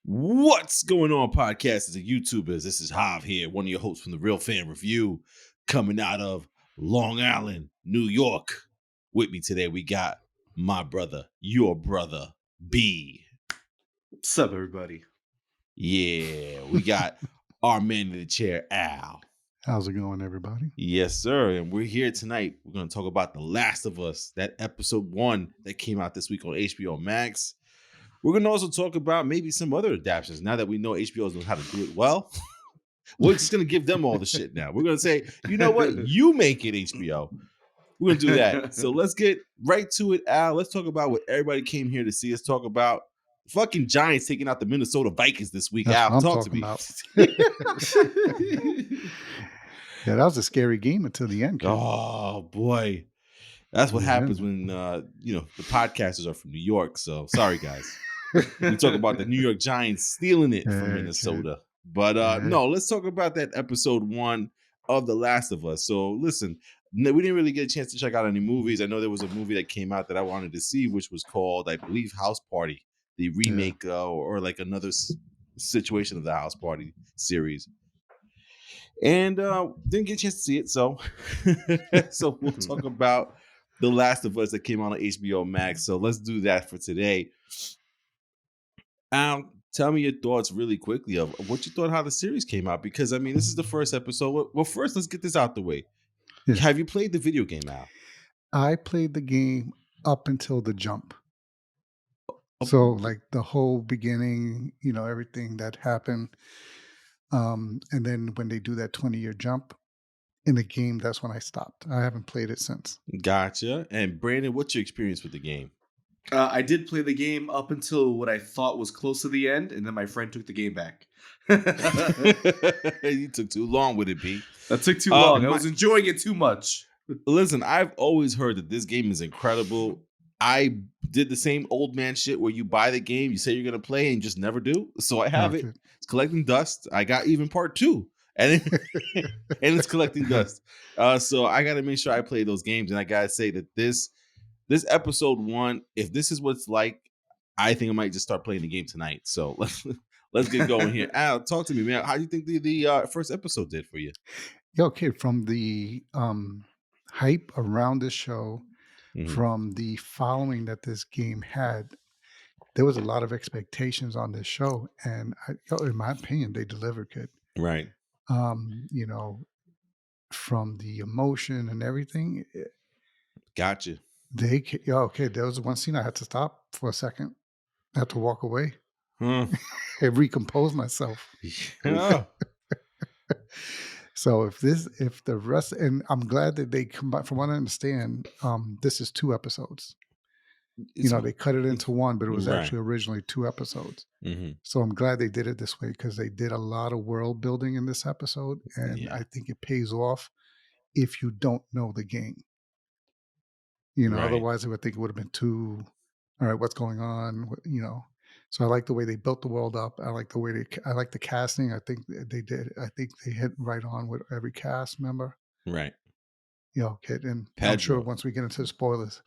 What's going on, podcasters and YouTubers? This is Hav here, one of your hosts from the Real Fan Review, coming out of Long Island, New York. With me today, we got my brother, your brother, B. What's up, everybody? Yeah, we got our man in the chair, Al. How's it going, everybody? Yes, sir. And we're here tonight. We're going to talk about The Last of Us, that episode 1 that came out this week on HBO Max. We're going to also talk about maybe some other adaptations now that we know HBO knows how to do it well. We're just going to give them all the shit now. We're going to say, you know what? You make it, HBO. We're going to do that. So let's get right to it, Al. Let's talk about what everybody came here to see us talk about. Fucking Giants taking out the Minnesota Vikings this week. That's Al, what I'm talk to me. Yeah, that was a scary game until the end. Oh, boy. That's what happens when, the podcasters are from New York. So sorry, guys. We talk about the New York Giants stealing it from Minnesota. But no, let's talk about that episode 1 of The Last of Us. So listen, we didn't really get a chance to check out any movies. I know there was a movie that came out that I wanted to see, which was called, I believe, House Party, the remake or like another situation of the House Party series. And didn't get a chance to see it. So, so we'll talk about The Last of Us that came out on HBO Max. So let's do that for today. Al, tell me your thoughts really quickly of what you thought how the series came out. Because, I mean, this is the first episode. Well, first, let's get this out the way. Yeah. Have you played the video game, Al? I played the game up until the jump. So, like, the whole beginning, everything that happened. And then when they do that 20-year jump in the game, that's when I stopped. I haven't played it since. Gotcha. And Brandon, what's your experience with the game? I did play the game up until what I thought was close to the end, and then my friend took the game back. You took too long with it, Pete. That took too long. I was enjoying it too much. Listen, I've always heard that this game is incredible. I did the same old man shit where you buy the game, you say you're going to play, and just never do. So I have it. It's collecting dust. I got even part 2. And it's collecting dust. So I got to make sure I play those games. And I got to say that this episode 1, if this is what it's like, I think I might just start playing the game tonight. So let's get going here. Al, talk to me, man. How do you think the first episode did for you? Yeah, okay. From the hype around this show, from the following that this game had, there was a lot of expectations on this show. And in my opinion, they delivered good. Right. From the emotion and everything. Gotcha. There was one scene I had to stop for a second. I had to walk away and recompose myself. Yeah. So if the rest, and I'm glad that they combine, from what I understand, this is 2 episodes. They cut it into 1, but it was actually originally 2 episodes. Mm-hmm. So I'm glad they did it this way because they did a lot of world building in this episode. And I think it pays off if you don't know the game. Otherwise I would think it would have been too, all right, what's going on? So I like the way they built the world up. I like I like the casting. I think they did. I think they hit right on with every cast member. Right. And I'm sure once we get into the spoilers.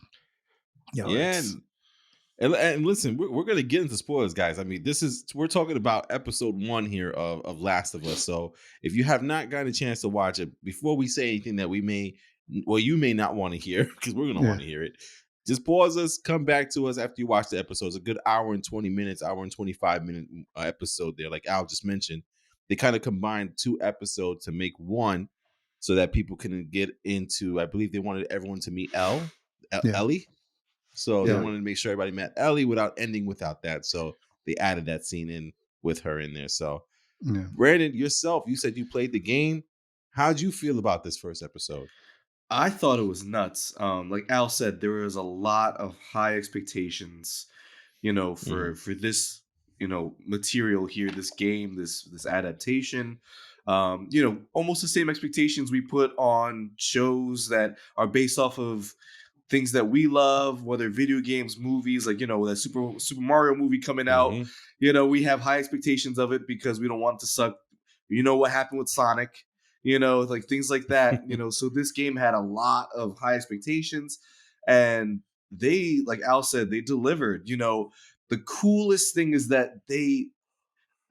And listen, we're going to get into spoilers, guys. I mean, we're talking about episode 1 here of Last of Us. So if you have not gotten a chance to watch it, before we say anything that you may not want to hear, because we're going to want to hear it, just pause us, come back to us after you watch the episode. It's a good hour and 20 minutes, hour and 25 minute episode there. Like Al just mentioned, they kind of combined 2 episodes to make 1 so that people can get into, I believe they wanted everyone to meet Ellie. So they wanted to make sure everybody met Ellie without ending without that. So they added that scene in with her in there. So Brandon, yourself, you said you played the game. How'd you feel about this first episode? I thought it was nuts. Like Al said, there was a lot of high expectations, for this, material here, this game, this adaptation. Almost the same expectations we put on shows that are based off of things that we love, whether video games, movies, like, that Super Mario movie coming out. We have high expectations of it because we don't want it to suck. What happened with Sonic, like things like that. So this game had a lot of high expectations, and they, like Al said, they delivered. The coolest thing is that they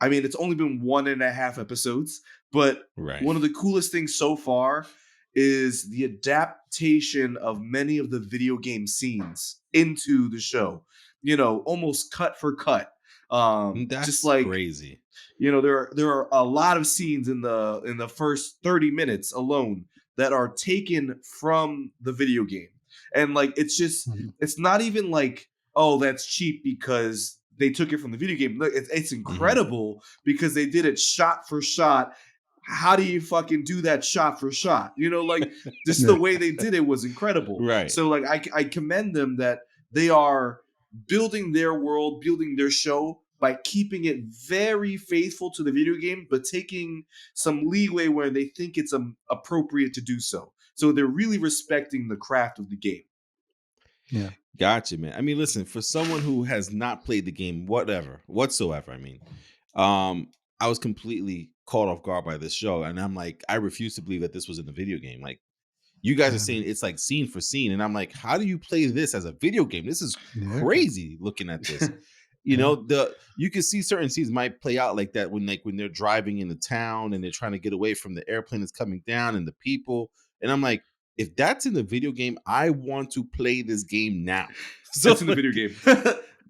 I mean, it's only been 1.5 episodes, but Right. one of the coolest things so far is the adaptation of many of the video game scenes into the show. Almost cut for cut. Just That's like crazy. there are a lot of scenes in the first 30 minutes alone that are taken from the video game. And like Mhm. it's not even like, oh, that's cheap because they took it from the video game. Look, it's Mhm. incredible because they did it shot for shot. How do you fucking do that shot for shot? Like just the Yeah. way they did it was incredible. Right. So like I commend them that they are building their world, building their show by keeping it very faithful to the video game, but taking some leeway where they think it's appropriate to do so. So they're really respecting the craft of the game. Yeah. Gotcha, man. I mean, listen, for someone who has not played the game, whatsoever, I mean, um, I was completely caught off guard by this show. And I'm like, I refuse to believe that this was in the video game. Like, you guys are Yeah, saying man. it's like scene for scene. And I'm like, how do you play this as a video game? This is Yeah. crazy looking at this. Yeah. You can see certain scenes might play out like that when they're driving in the town and they're trying to get away from the airplane that's coming down and the people. And I'm like, if that's in the video game, I want to play this game now. So That's in the like, video game.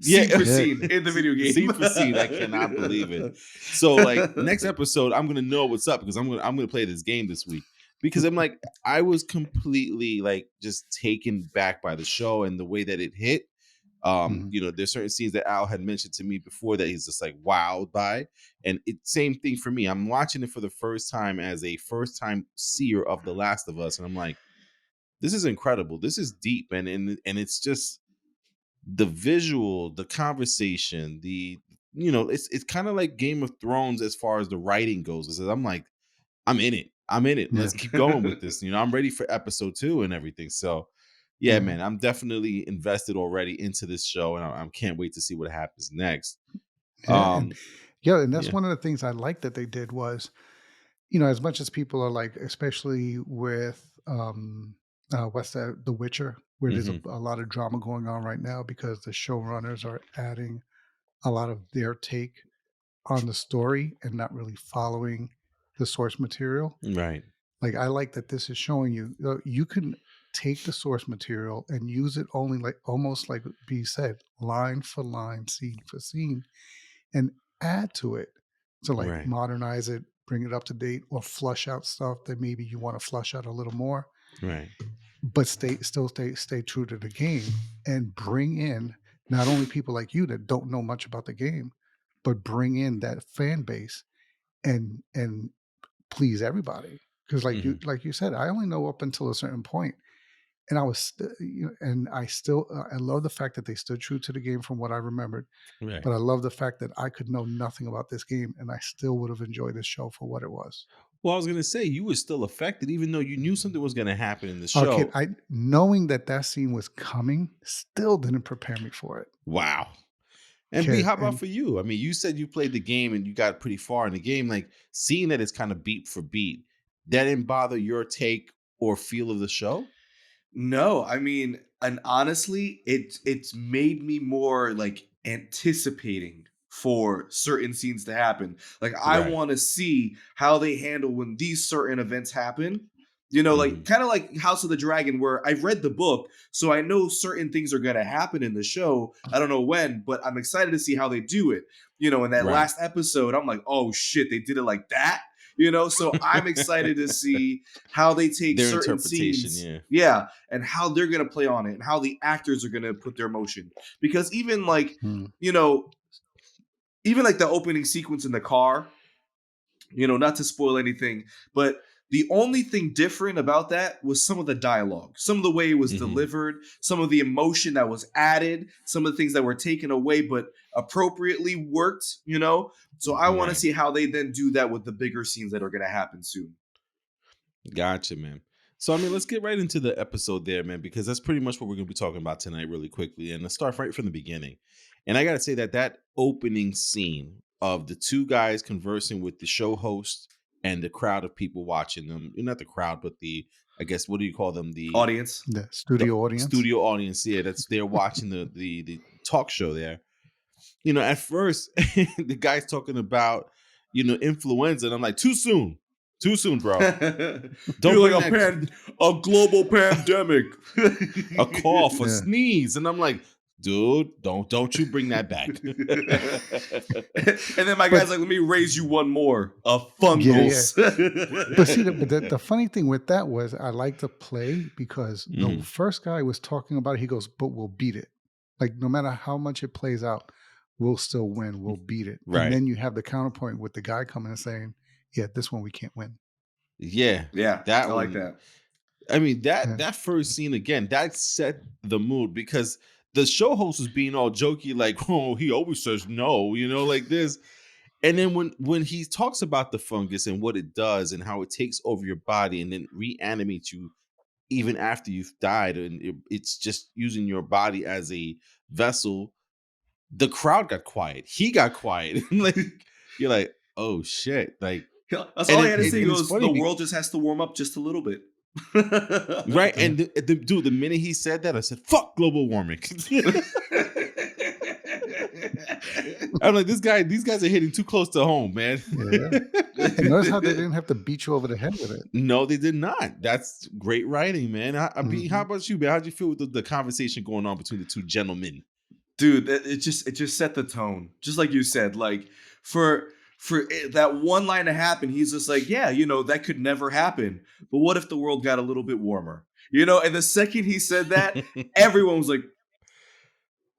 yeah, Scene for Yeah. scene in the video game. scene for scene, I cannot believe it. So like next episode, I'm gonna know what's up because I'm gonna play this game this week because I'm like I was completely like just taken back by the show and the way that it hit. Mhm. There's certain scenes that Al had mentioned to me before that he's just like wowed by, and it same thing for me. I'm watching it for the first time as a first time seer of The Last of Us, and I'm like, this is incredible. This is deep, and it's just the visual, the conversation, it's kind of like Game of Thrones as far as the writing goes. I'm like, I'm in it. I'm in it. Yeah. Let's keep going with this. I'm ready for episode 2 and everything. So, yeah, Yeah. man, I'm definitely invested already into this show, and I can't wait to see what happens next. Yeah. And Um, yeah, and that's yeah. one of the things I like that they did was, as much as people are like, especially with what's that, The Witcher, where there's Hmm. a lot of drama going on right now because the showrunners are adding a lot of their take on the story and not really following the source material. Right. Like I like that this is showing you you can take the source material and use it only like almost like B said, line for line, scene for scene, and add to it to like Right. modernize it, bring it up to date, or flush out stuff that maybe you want to flush out a little more, Right. but stay true to the game and bring in not only people like you that don't know much about the game, but bring in that fan base and please everybody. Because Hmm. like you said, I only know up until a certain point, and I was and I still I love the fact that they stood true to the game from what I remembered. Right. But I love the fact that I could know nothing about this game and I still would have enjoyed this show for what it was. Well, I was gonna say you were still affected, even though you knew something was gonna happen in the Okay, show. I knowing that that scene was coming still didn't prepare me for it. Wow. And B, Okay, how about and for you? I mean, you said you played the game and you got pretty far in the game. Like seeing that it's kind of beat for beat, that didn't bother your take or feel of the show? No, I mean, and honestly, it's made me more like anticipating for certain scenes to happen. Like I Right. want to see how they handle when these certain events happen. Like Hmm. kind of like House of the Dragon, where I've read the book, so I know certain things are gonna happen in the show. I don't know when, but I'm excited to see how they do it. In that Right. last episode, I'm like, oh shit, they did it like that. So I'm excited to see how they take Their certain interpretation, scenes, yeah. yeah, and how they're gonna play on it and how the actors are gonna put their emotion. Because hmm, you know, even like the opening sequence in the car, not to spoil anything, but the only thing different about that was some of the dialogue, some of the way it was Hmm. delivered, some of the emotion that was added, some of the things that were taken away but appropriately worked. So I want to Right. see how they then do that with the bigger scenes that are going to happen soon. Gotcha, man. So, I mean, let's get right into the episode there, man, because that's pretty much what we're going to be talking about tonight, really quickly. And let's start right from the beginning. And I got to say that opening scene of the two guys conversing with the show host and the crowd of people watching them, not the crowd, but I guess, what do you call them? Audience. the The studio audience. studio audience, yeah, that's they're watching the talk show there. at first the guy's talking about, influenza, and I'm like, too soon, bro. Don't You're bring like that a global pandemic. a cough, a Yeah. sneeze, and I'm like, dude, don't you bring that back. And then my But guy's like, let me raise you one more. A yeah. fungals. But see, the funny thing with that was I like to play because the Mhm. first guy was talking about it. He goes, "But we'll beat it. Like no matter how much it plays out, we'll still win. We'll beat it." And Right. then you have the counterpoint with the guy coming and saying, "Yeah, this one we can't win." Yeah. Yeah, I That like one. that. I mean, that Yeah. that first scene again, that set the mood because the show host was being all jokey, like, "Oh, he always says no," like this. And then when he talks about the fungus and what it does and how it takes over your body and then reanimates you even after you've died, and it's just using your body as a vessel, the crowd got quiet. He got quiet. Like you're like, oh shit, like, That's and all he had to say. He and it's goes, funny. the world just has to warm up just a little bit. Right, Yeah. and dude, the minute he said that, I said, "Fuck global warming." I'm like, these guys are hitting too close to home, man. Yeah. And notice how they didn't have to beat you over the head with it. No, they did not. That's great writing, man. How Mhm. about you, man? How'd you feel with the conversation going on between the two gentlemen? Dude, it just set the tone. Just like you said, like that one line to happen, he's just like, yeah, that could never happen. But what if the world got a little bit warmer? And the second he said that, everyone was like,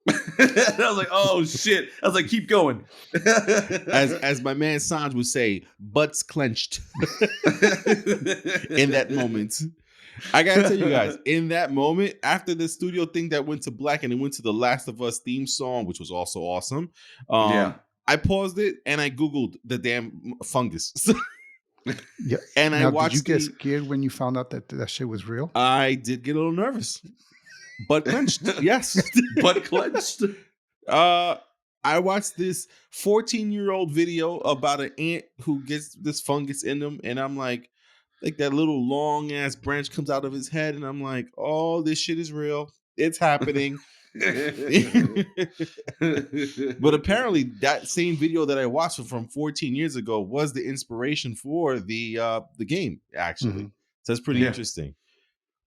I was like, oh shit. I was like, keep going. As my man Sanj would say, butts clenched in that moment. I gotta tell you guys, in that moment, after the studio thing that went to black and it went to the Last of Us theme song, which was also awesome, Yeah. I paused it and I Googled the damn fungus. Yeah. And I Now, did you watched get scared when you found out that that shit was real? I did get a little nervous. Butt clenched, yes. Butt clenched. uh, I watched this 14-year-old video about an ant who gets this fungus in them, and I'm like that little long ass branch comes out of his head, and I'm like, oh, this shit is real. It's happening. But apparently, that same video that I watched from 14 years ago was the inspiration for the game, actually. Mhm. So that's pretty Yeah. interesting.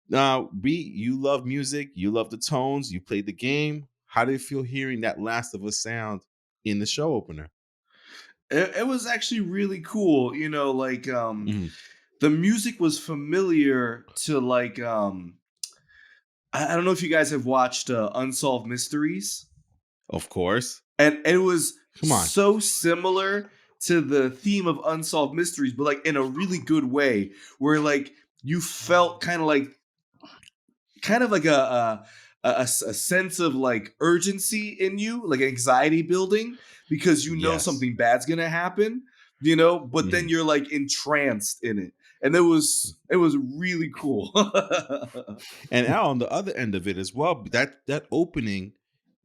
Now, B, you love music, you love the tones, you played the game. How did it feel hearing that Last of Us sound in the show opener? It was actually really cool. Like Mhm. the music was familiar to like I don't know if you guys have watched Unsolved Mysteries. Of course. And it was Come on. so similar to the theme of Unsolved Mysteries, but like in a really good way, where like you felt kind of like a sense of like urgency in you, like anxiety building, because Yes. something bad's gonna happen, but then Mhm. you're like entranced in it. And it was really cool. And Al, on the other end of it as well, that opening,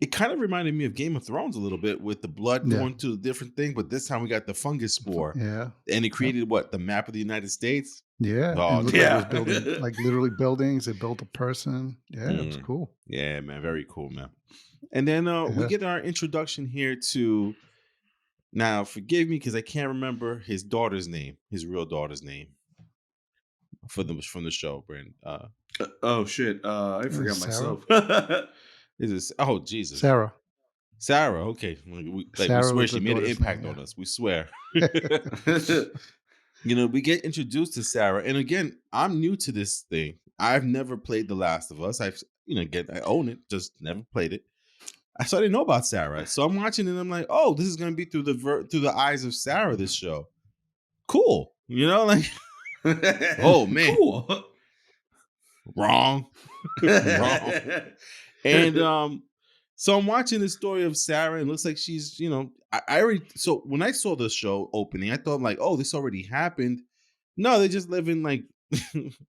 it kind of reminded me of Game of Thrones a little bit with the blood Yeah. going to a different thing, but this time we got the fungus spore. Yeah. And it Yep. created what? The map of the United States? Yeah. Oh, And it looked like it was Yeah. building like literally buildings. It built a person. Yeah, it was Mm. cool. Yeah, man. Very cool, man. And then we Yeah. get our introduction here to, now forgive me because I can't remember his daughter's name, his real daughter's name from the show, Brandon. Oh shit! I forgot Sarah. myself. Is this, oh Jesus. Sarah. Sarah, okay. We Sarah swear was she the made an daughter's name. impact Yeah. on us. We swear. We get introduced to Sarah. And again, I'm new to this thing. I've never played The Last of Us. Again, I own it, just never played it. So I didn't know about Sarah. So I'm watching it and I'm like, oh, this is going to be through the eyes of Sarah, this show. Cool. Like, oh man, Cool. wrong. Wrong. And so I'm watching the story of Sarah, and it looks like she's, I already, so when I saw the show opening, I thought like, oh, this already happened. No, they just live in like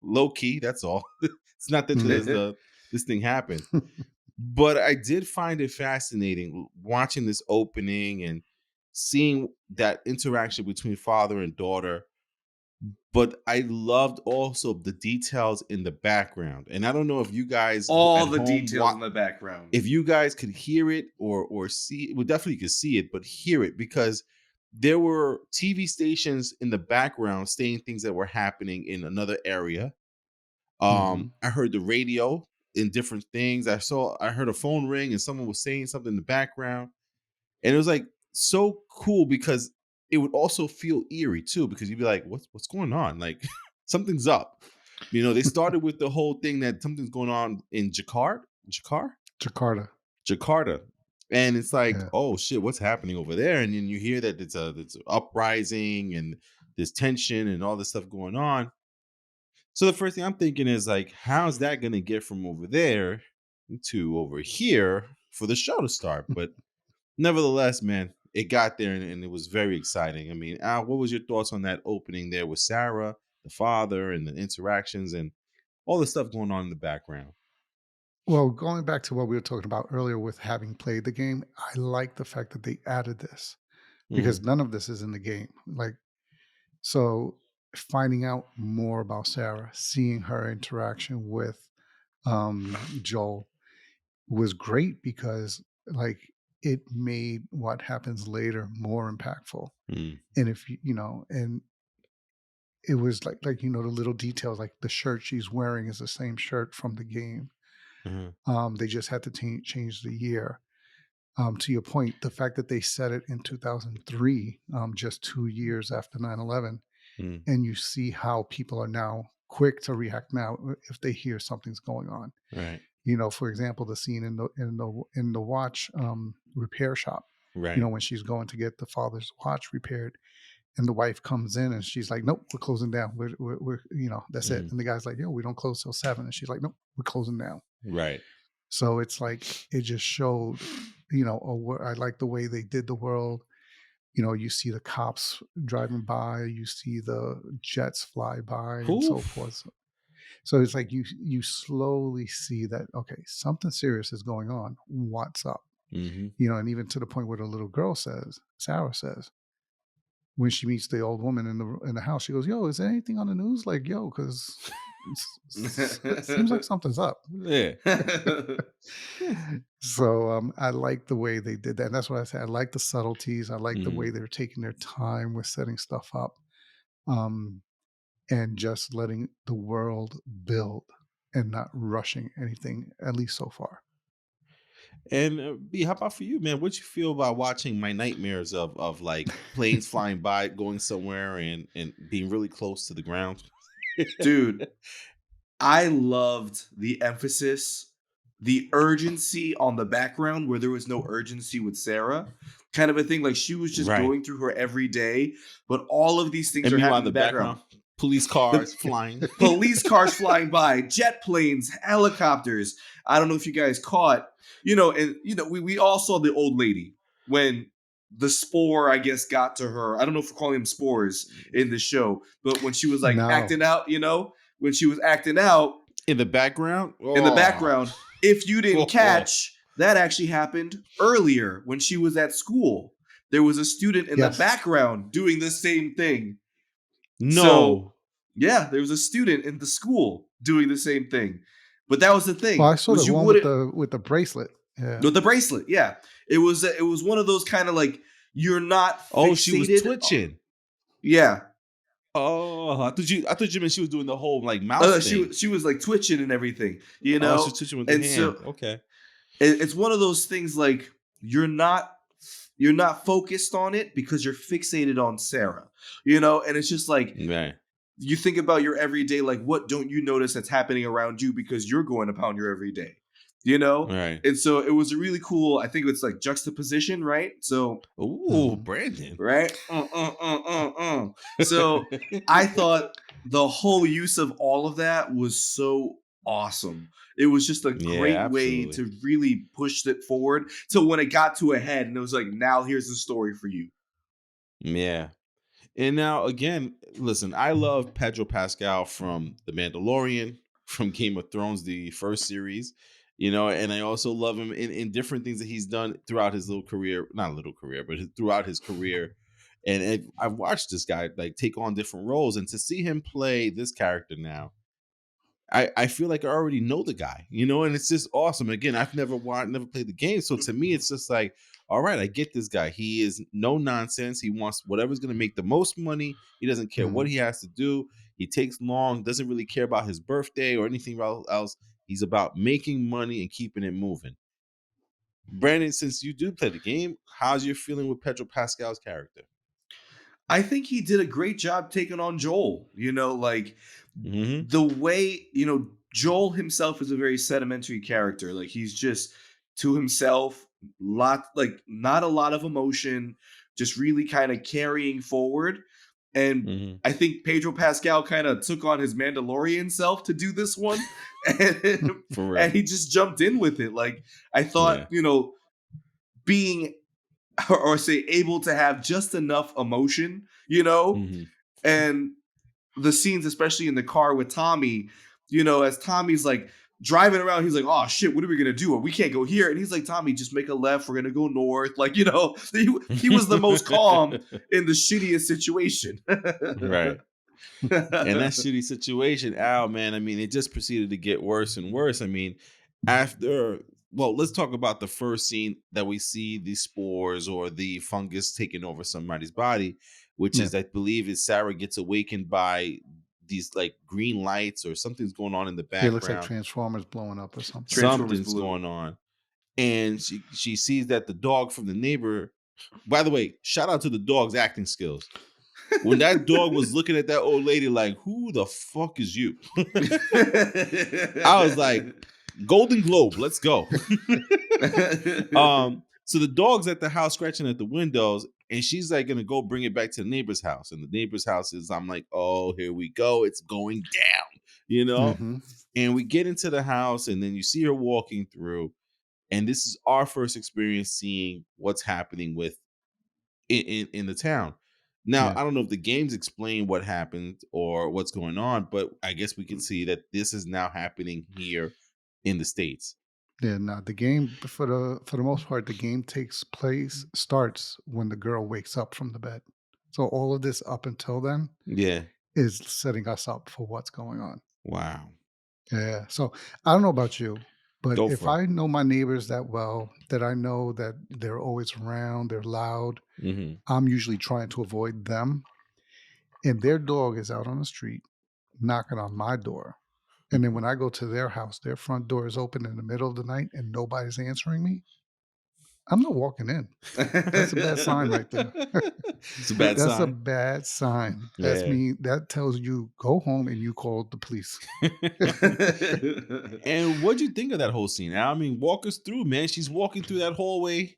low key. That's all. It's not that this thing happened, but I did find it fascinating watching this opening and seeing that interaction between father and daughter. but I loved also the details in the background. And I don't know if you guys All at the home details in the background. if you guys could hear it or see it, well, definitely could see it, but hear it because there were TV stations in the background saying things that were happening in another area. Hmm. I heard the radio in different things. I heard a phone ring and someone was saying something in the background. And it was like so cool because it would also feel eerie too, because you'd be like, what's going on? Like something's up. They started with the whole thing that something's going on in Jakarta. Jakarta. And it's like, Yeah. oh shit, what's happening over there? And then you hear that it's an uprising and there's tension and all this stuff going on. So the first thing I'm thinking is like, how's that gonna get from over there to over here for the show to start? But nevertheless, man, it got there and it was very exciting. I mean, Al, what was your thoughts on that opening there with Sarah, the father, and the interactions and all the stuff going on in the background? Well, going back to what we were talking about earlier with having played the game, I like the fact that they added this because Hmm. none of this is in the game. Like, so finding out more about Sarah, seeing her interaction with Joel was great because, like, it made what happens later more impactful. Mm. And if and it was the little details, like the shirt she's wearing is the same shirt from the game. Uh-huh. They just had to change the year. To your point, the fact that they set it in 2003, just 2 years after 9/11, Mm. and you see how people are now quick to react now if they hear something's going on. Right. For example, the scene in the watch repair shop. Right. When she's going to get the father's watch repaired, and the wife comes in and she's like, "Nope, we're closing down. We're that's it." Mm. And the guy's like, "Yo, we don't close till 7." And she's like, "Nope, we're closing down." Right. So it's like it just showed, I like the way they did the world. You see the cops driving by, you see the jets fly by, and so Oof. forth. So it's like you slowly see that, okay, something serious is going on. What's up? Hmm. And even to the point where the little girl Sarah says, when she meets the old woman in the house, she goes, "Yo, is there anything on the news?" Like, "Yo, because it seems like something's up." Yeah. So I like the way they did that. And that's what I said. I like the subtleties. I like the way Hmm. they're taking their time with setting stuff up, um, and just letting the world build and not rushing anything, at least so far. And B, how about for you, man? What you feel about watching my nightmares of like planes flying by, going somewhere, and being really close to the ground? Dude, I loved the emphasis, the urgency on the background where there was no urgency with Sarah. Kind of a thing like she was just Right. going through her everyday, but all of these things And are meanwhile, in happening the in the background. background, police cars The flying. police cars flying by, jet planes, helicopters. I don't know if you guys caught, we all saw the old lady when the spore, I guess, got to her. I don't know if we're calling them spores in the show, but when she was like No. acting out, when she was acting out In the background? in the Oh. background, if you didn't Oh. catch, that actually happened earlier when she was at school. There was a student in the Yes. background doing the same thing. So No. yeah, there was a student in the school doing the same thing. But that was the Well, thing, I saw was the you one with wouldn't the bracelet. Yeah. with the bracelet. Yeah, it was one of those kind of like you're not Oh, she was fixated. twitching. Yeah, Oh, I thought you meant she was doing the whole like mouse thing. she was like twitching and everything, Oh, she was twitching with the and so hand. Okay. it's one of those things like you're not focused on it because you're fixated on Sarah, and it's just like Right. you think about your everyday, like what don't you notice that's happening around you because you're going upon your everyday, you know? Right. And so it was a really cool, I think it's like juxtaposition, right? So, Ooh, Mhm. Brandon. right? So I thought the whole use of all of that was so awesome. It was just a Yeah, great way absolutely. to really push it forward. So when it got to a head and it was like, now here's the story for you. Yeah. And now again, listen, I love Pedro Pascal from The Mandalorian, from Game of Thrones, the first series, and I also love him in different things that he's done throughout his little career, not little career, but throughout his career And I've watched this guy like take on different roles, and to see him play this character now, I feel like I already know the guy, and it's just awesome. Again, I've never played the game, so to me, it's just like, all right, I get this guy. He is no nonsense. He wants whatever's going to make the most money. He doesn't care what Mhm. he has to do. He takes long, doesn't really care about his birthday or anything else. He's about making money and keeping it moving. Brandon, since you do play the game, how's your feeling with Pedro Pascal's character? I think he did a great job taking on Joel. Like Mm-hmm. the way, Joel himself is a very sedimentary character. Like he's just to himself, not a lot of emotion, just really kind of carrying forward. And Mm-hmm. I think Pedro Pascal kind of took on his Mandalorian self to do this one. and, For real. and he just jumped in with it. Like I thought, Yeah. being or say able to have just enough emotion, Mm-hmm. and the scenes, especially in the car with Tommy, as Tommy's like driving around, he's like, oh shit, what are we gonna do? We can't go here. And he's like, Tommy, just make a left, we're gonna go north. Like, he was the most calm in the shittiest situation. Right. And that shitty situation, Al, man, I mean, it just proceeded to get worse and worse. I mean, let's talk about the first scene that we see the spores or the fungus taking over somebody's body, which Yeah. is, I believe, is Sarah gets awakened by these like green lights or something's going on in the It looks like background. Transformers blowing up or something. Transformers Something's Blue. going on. And she sees that the dog from the neighbor, by the way, shout out to the dog's acting skills. When that dog was looking at that old lady like, who the fuck is you? I was like, Golden Globe, let's go. So the dog's at the house scratching at the windows, and she's like gonna go bring it back to the neighbor's house. And the neighbor's house is, I'm like, oh, here we go. It's going down. Mm-hmm. And we get into the house, and then you see her walking through. And this is our first experience seeing what's happening with in the town. Now, Yeah. I don't know if the games explain what happened or what's going on, but I guess we can see that this is now happening here in the States. Yeah, no, the game for the most part, the game starts when the girl wakes up from the bed. So all of this up until then Yeah. is setting us up for what's going on. Wow. Yeah. So I don't know about you, but Go if for it. I know my neighbors that well, that I know that they're always around, they're loud, Mm-hmm. I'm usually trying to avoid them. And their dog is out on the street knocking on my door. And then when I go to their house, their front door is open in the middle of the night and nobody's answering me. I'm not walking in. That's a bad sign right there. It's a bad That's a sign. bad sign. Yeah. That tells you go home and you called the police. And what'd you think of that whole scene? I mean, walk us through, man. She's walking through that hallway.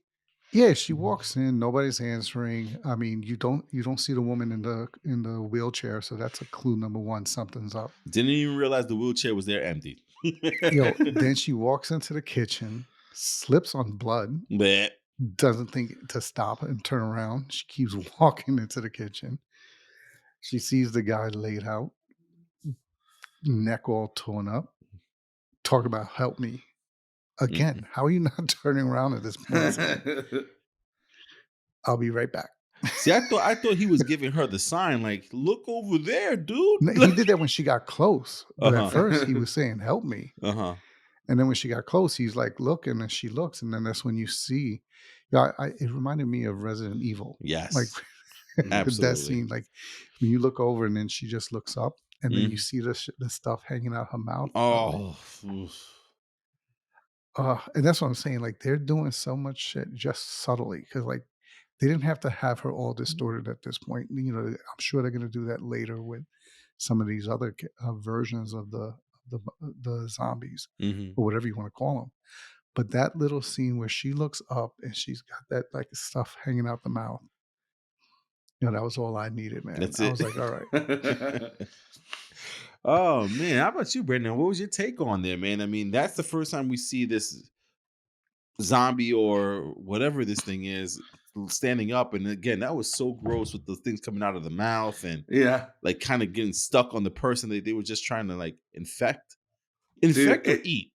Yeah, she walks in, nobody's answering. I mean, you don't see the woman in the wheelchair, so that's a clue number one, something's up. Didn't even realize the wheelchair was there empty. Then she walks into the kitchen, slips on blood, Bleh. doesn't think to stop and turn around. She keeps walking into the kitchen. She sees the guy laid out, neck all torn up. Talk about help me. Again, how are you not turning around at this point? I'll be right back. See, I thought he was giving her the sign, like, look over there, dude. He did that when she got close, but Uh-huh. at first he was saying, help me. Uh-huh. And then when she got close, he's like looking, and she looks, and then that's when you see. It reminded me of Resident Evil. Yes. Like Absolutely. that scene, like when you look over and then she just looks up, and then you Mhm. see the stuff hanging out her mouth. Oh. Oof. And that's what I'm saying. Like they're doing so much shit just subtly because like they didn't have to have her all distorted at this point. I'm sure they're going to do that later with some of these other versions of the zombies Mhm. or whatever you want to call them. But that little scene where she looks up and she's got that like stuff hanging out the mouth, that was all I needed, man. That's I it. was like, all right. Oh man, how about you, Brendan? What was your take on there, man? I mean, that's the first time we see this zombie or whatever this thing is standing up, and again, that was so gross with the things coming out of the mouth and Yeah. like kind of getting stuck on the person that they were just trying to like infect Dude, or eat.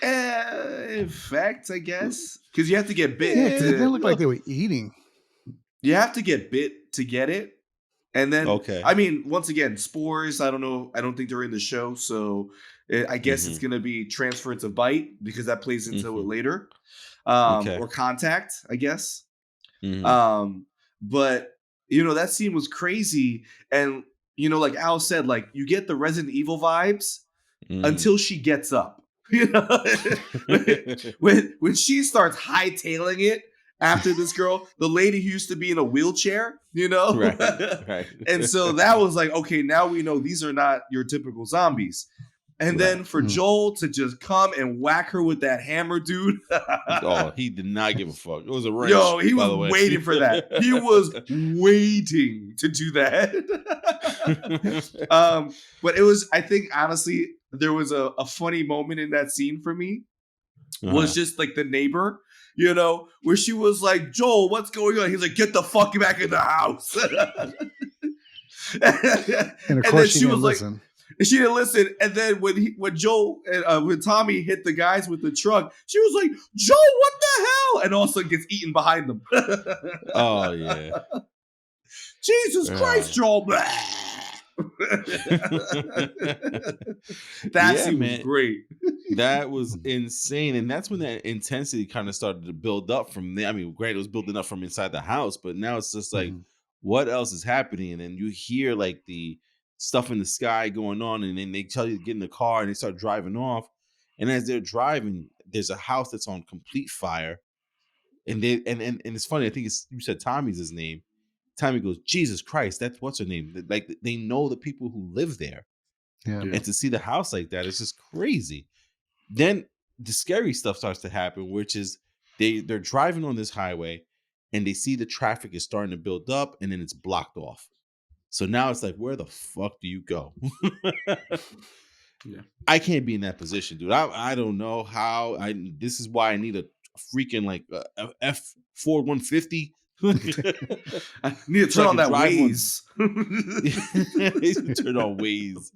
In fact, I guess. Because you have to get bit. Yeah, because it didn't look like look. they were eating. You have to get bit to get it. And then, Okay. I mean, once again, spores, I don't know. I don't think they're in the show. So I guess it's Mhm. going to be transference of bite because that plays into it Mhm. later. Okay. Or contact, I guess. Mhm. Um, but, that scene was crazy. And, like Al said, like you get the Resident Evil vibes Mhm. until she gets up. You know, when she starts hightailing it after this girl, the lady who used to be in a wheelchair, Right. Right. and so that was like, okay, now we know these are not your typical zombies. And Right. then for Joel to just come and whack her with that hammer, dude. Oh, he did not give a fuck. It was a Yo, wrench, he by was the way. waiting for that. He was waiting to do that. But it was, I think, honestly, there was a funny moment in that scene for me. Was Uh-huh. just like the neighbor, where she was like, Joel, what's going on? He's like, get the fuck back in the house. And of And then course, she she was didn't like, listen. she didn't listen. And then when Joel and when Tommy hit the guys with the truck, she was like, Joel, what the hell? And also gets eaten behind them. Oh yeah. Jesus Christ, Joel. That Yeah, scene was man. great. That was insane. And that's when that intensity kind of started to build up from there. I mean, great, it was building up from inside the house, but now it's just like, Mhm. what else is happening? And then you hear like the stuff in the sky going on, and then they tell you to get in the car and they start driving off. And as they're driving, there's a house that's on complete fire. And they and it's funny, I think you said Tommy's his name. Tommy goes, Jesus Christ, that's what's her name. Like they know the people who live there. Yeah. Yeah. And to see the house like that, it's just crazy. Then the scary stuff starts to happen, which is they're driving on this highway and they see the traffic is starting to build up and then it's blocked off. So now it's like, where the fuck do you go? Yeah. I can't be in that position, dude. I don't know how. This is why I need a freaking like a F Ford 150. I need to So turn I on could that drive on. Waze. Turn on Waze.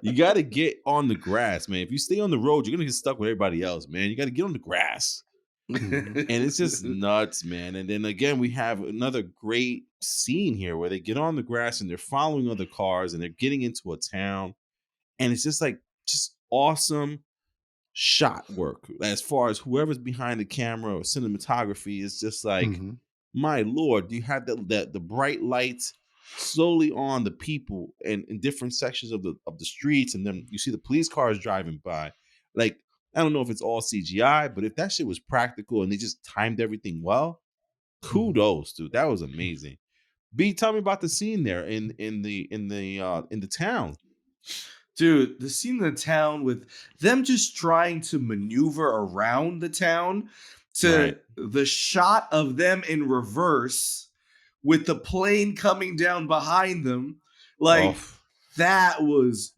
You got to get on the grass, man. If you stay on the road, you're gonna get stuck with everybody else, man. You got to get on the grass, Mhm. and it's just nuts, man. And then again, we have another great scene here where they get on the grass and they're following other cars and they're getting into a town, and it's just like just awesome shot work as far as whoever's behind the camera or cinematography is just like, Mhm. my lord, you have the bright lights slowly on the people and in different sections of the streets, and then you see the police cars driving by. Like, I don't know if it's all CGI, but if that shit was practical and they just timed everything well, Mhm. kudos, dude. That was amazing. B, tell me about the scene there in the town. Dude, the scene in the town with them just trying to maneuver around the town to Right. the shot of them in reverse with the plane coming down behind them. Oh, Like that was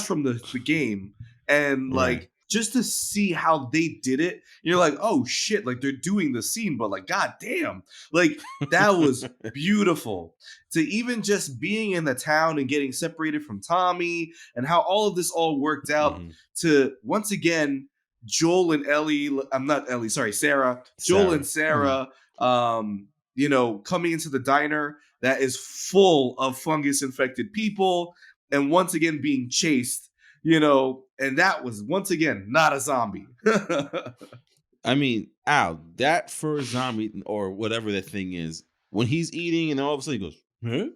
from the game. And right. like just to see how they did it, you're like, oh shit, like they're doing the scene, but like, god damn, like that was beautiful. To even just being in the town and getting separated from Tommy and how all of this all worked out Mhm. to once again Joel and Ellie, I'm not Ellie, sorry, Sarah, Joel and Sarah. Mhm. Sarah, coming into the diner that is full of fungus infected people and once again being chased, and that was once again not a zombie. I mean, Al, that first zombie or whatever that thing is, when he's eating and all of a sudden he goes, huh?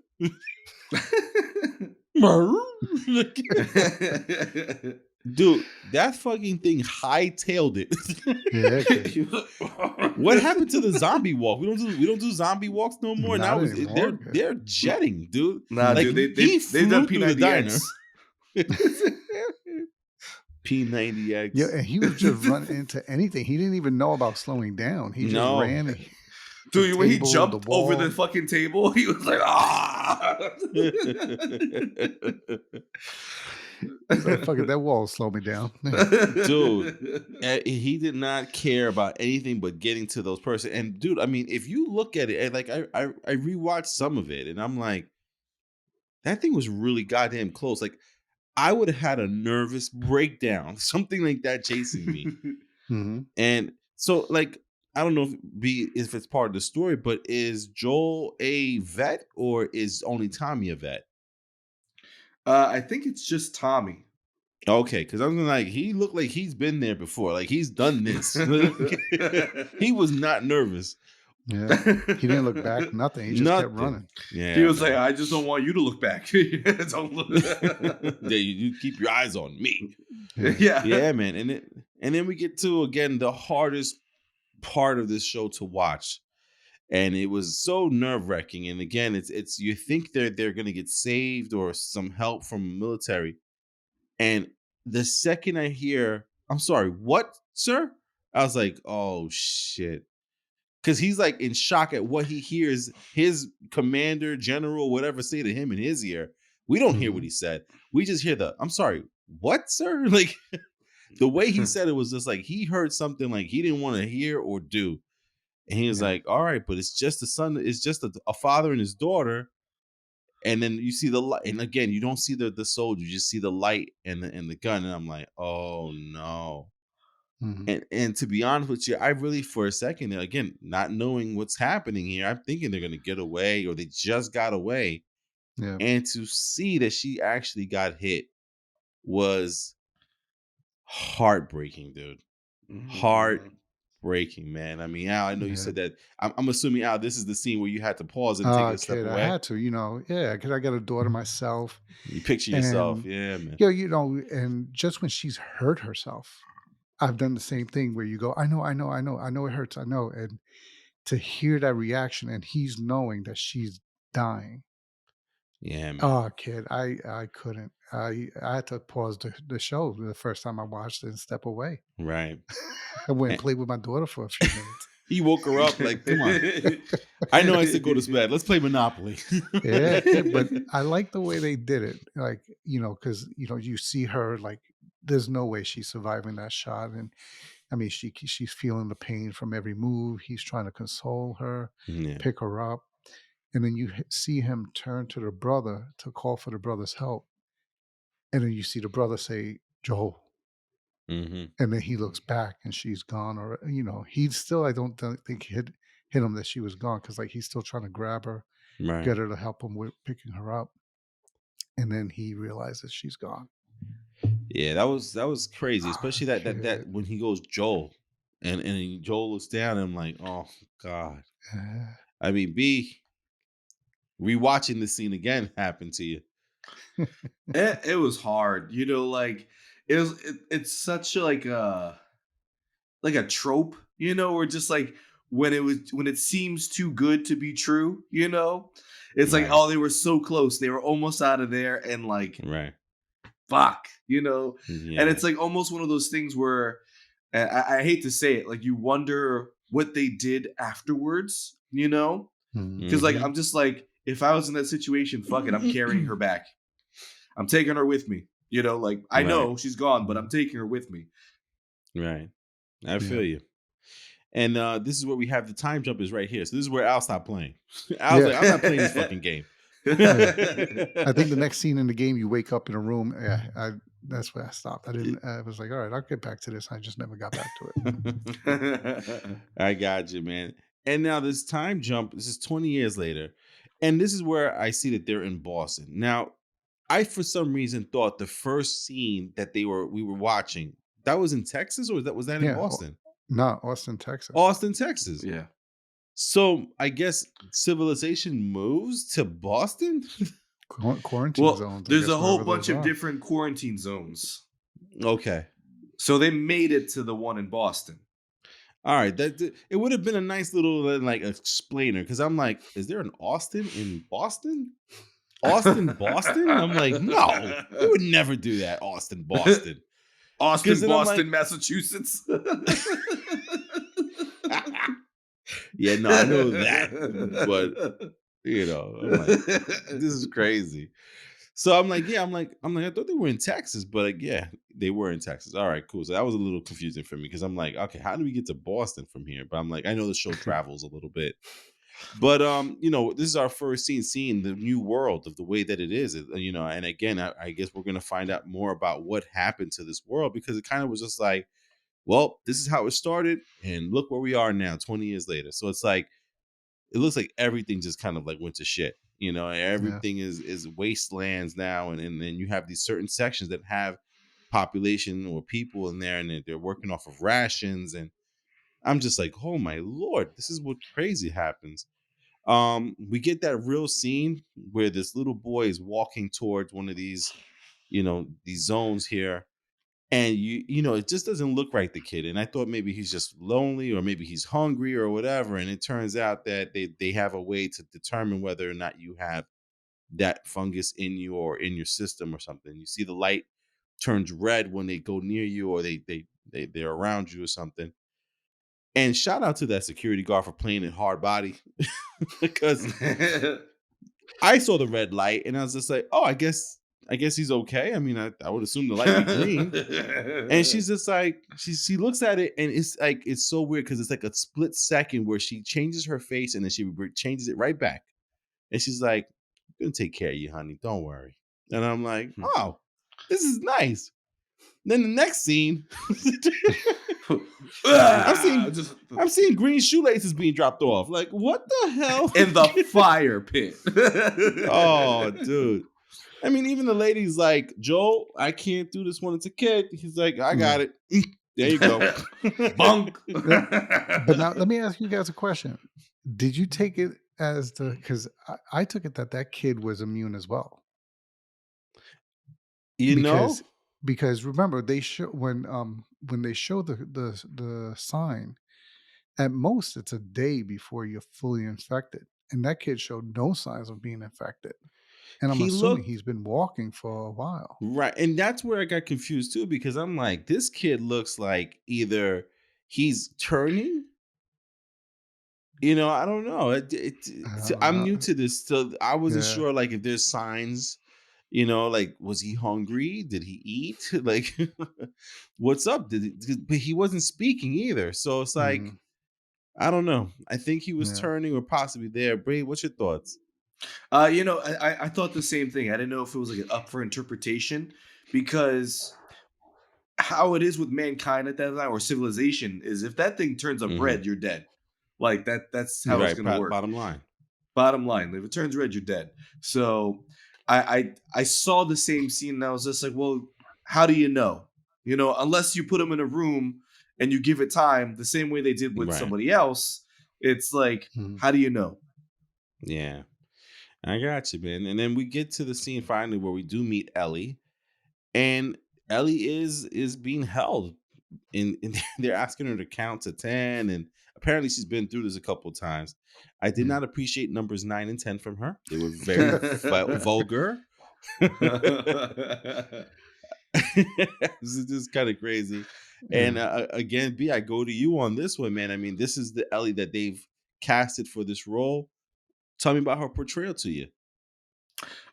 Dude, that fucking thing hightailed it. Yeah, it did. What happened to the zombie walk? We don't do zombie walks no more. Not Now anymore. they're jetting, dude. Nah, Like dude, Mhm. they've he they've done flew through the diner. P90X. Yeah, P90X. and he was just running into anything. He didn't even know about slowing down. He just No. ran the Dude, when he table, the jumped over the wall. fucking table, he was like, ah. He's like, "Fuck it, that wall slow me down." Dude, he did not care about anything but getting to those person. And dude, I mean, if you look at it, and like I rewatched some of it, and I'm like, that thing was really goddamn close. Like I would have had a nervous breakdown, something like that, chasing me. Mhm. And so, like, I don't know if it's part of the story, but is Joel a vet or is only Tommy a vet? I think it's just Tommy. Okay, because I was like, he looked like he's been there before. Like he's done this. He was not nervous. Yeah. He didn't look back, nothing. He just kept Nothing. running. He Yeah, was like, man. I just don't want you to look back. Don't look. Yeah, you keep your eyes on me. Yeah. Yeah. Yeah, man. And then we get to again the hardest part of this show to watch. And it was so nerve-wracking. And again, it's you think they're gonna get saved or some help from military. And the second I hear, I'm sorry, what, sir? I was like, oh shit. Cause he's like in shock at what he hears his commander, general, whatever say to him in his ear. We don't hear what Mhm. he said. We just hear I'm sorry, what, sir? Like the way he said it was just like he heard something like he didn't want to hear or do. And he was Yeah. like, all right, but it's just a son, it's just a father and his daughter. And then you see the light, and again, you don't see the soldier, you just see the light and the gun. And I'm like, oh no. Mhm. And to be honest with you, I really for a second, again, not knowing what's happening here, I'm thinking they're gonna get away or they just got away. Yeah. And to see that she actually got hit was heartbreaking, dude. Mhm. Heartbreaking, man. I mean, Al, I know you Yeah. said that. I'm assuming, Al, this is the scene where you had to pause and take a step Kid, I away. had to, yeah, because I got a daughter myself. You picture yourself, And, yeah, man. yeah, and just when she's hurt herself, I've done the same thing where you go, I know it hurts, I know. And to hear that reaction and he's knowing that she's dying. Yeah, man. Oh, kid, I couldn't. I had to pause the show the first time I watched it and step away. Right. I went and And played with my daughter for a few minutes. he woke her up like, come on. I know I said go to bed. Let's play Monopoly. Yeah, kid, but I like the way they did it. Like, because you see her like there's no way she's surviving that shot. And I mean she's feeling the pain from every move. He's trying to console her, Yeah. pick her up. And then you see him turn to the brother to call for the brother's help. And then you see the brother say, Joel. Hmm. And then he looks back and she's gone. Or, he's still, I don't think hit him that she was gone because, like, he's still trying to grab her, Right. get her to help him with picking her up. And then he realizes she's gone. Yeah, that was crazy, Ah, especially that kid. when he goes Joel, and Joel looks down, and I'm like, oh God. Yeah. I mean, B rewatching the scene again happened to you. It was hard, like it's such like a trope, or just like when it seems too good to be true, it's like, Right. oh, they were so close, they were almost out of there, and like, Right. fuck, and Yeah. it's like almost one of those things where I hate to say it, like you wonder what they did afterwards, Mhm. because like Hmm. I'm just like, if I was in that situation, fuck it, I'm carrying her back. I'm taking her with me. Like I Right. know she's gone, but I'm Mhm. taking her with me. Right. I Yeah. feel you. And this is where we have the time jump is right here. So this is where Al stopped playing. Al's Yeah. like, I'm not playing this fucking game. Yeah. I think the next scene in the game, you wake up in a room. Yeah. That's where I stopped. I was like, all right, I'll get back to this. I just never got back to it. I got you, man. And now this time jump, this is 20 years later. And this is where I see that they're in Boston. Now, I for some reason thought the first scene that we were watching, that was in Texas or was that in Yeah. Boston? No, Austin, Texas. Austin, Texas. Yeah. So I guess civilization moves to Boston? Quarantine Well, zones, I there's a guess, whole wherever bunch those of are. different quarantine zones. Okay. So they made it to the one in Boston. All right, it would have been a nice little like explainer because I'm like, is there an Austin in Boston? Austin, Boston? I'm like, no, we would never do that. Austin, Boston. Because Austin, then I'm like, Boston, Massachusetts. yeah, no, I know that, but I'm like, this is crazy. So I'm like, yeah, I thought they were in Texas, but like, yeah, they were in Texas. All right, cool. So that was a little confusing for me because I'm like, okay, how do we get to Boston from here? But I'm like, I know the show travels a little bit. But this is our first scene seeing the new world of the way that it is. And again, I guess we're gonna find out more about what happened to this world because it kind of was just like well, this is how it started, and look where we are now, 20 years later. So it's like it looks like everything just kind of like went to shit. Yeah. Everything is wastelands now, and then you have these certain sections that have population or people in there, and they're working off of rations, and I'm just like, oh my lord, this is what crazy happens. We get that real scene where this little boy is walking towards one of these, these zones here, and it just doesn't look right, the kid. And I thought maybe he's just lonely, or maybe he's hungry or whatever. And it turns out that they have a way to determine whether or not you have that fungus in you or in your system or something. You see the light turns red when they go near you, or they're around you or something. And shout out to that security guard for playing it hard body because I saw the red light and I was just like, oh, I guess he's okay. I mean, I would assume the light be green. And she's just like, she looks at it, and it's like, it's so weird because it's like a split second where she changes her face and then she changes it right back. And she's like, I'm gonna take care of you, honey. Don't worry. And I'm like, oh, this is nice. Then the next scene, I'm seeing I'm seeing green shoelaces being dropped off. Like, what the hell? In the fire pit. Oh, dude. I mean, even the lady's like, Joel, I can't do this when it's a kid. He's like, I got it. There you go. Bunk. But now let me ask you guys a question. Did you take it as because I took it that kid was immune as well? You know? Because because remember they show when they show the sign, at most it's a day before you're fully infected. And that kid showed no signs of being infected. And I'm He assuming looked he's been walking for a while. right. And that's where I got confused too, because I'm like, this kid looks like either he's turning. I don't know. I'm Uh, new to this, so I wasn't yeah. sure, like, if there's signs. Like, was he hungry? Did he eat? Like, what's up? But he wasn't speaking either. So it's like, Mhm, I don't know. I think he was yeah. turning or possibly there. Bray, what's your thoughts? I thought the same thing. I didn't know if it was like an up for interpretation because how it is with mankind at that time or civilization is if that thing turns up Hmm. red, you're dead. Like that's You're how it's right. gonna work. Bottom line. Bottom line, if it turns red, you're dead. So I saw the same scene and I was just like, well, how do you know? Unless you put them in a room and you give it time, the same way they did with Right. somebody else. It's like, Mhm, how do you know? Yeah. I got you, man. And then we get to the scene finally where we do meet Ellie, and Ellie is being held, and they're asking her to count to 10, and apparently she's been through this a couple of times. I did mhm. not appreciate numbers 9 and 10 from her. They were very vulgar. This is just kind of crazy. And Yeah. again, B, I go to you on this one, man. I mean, this is the Ellie that they've casted for this role. Tell me about her portrayal to you.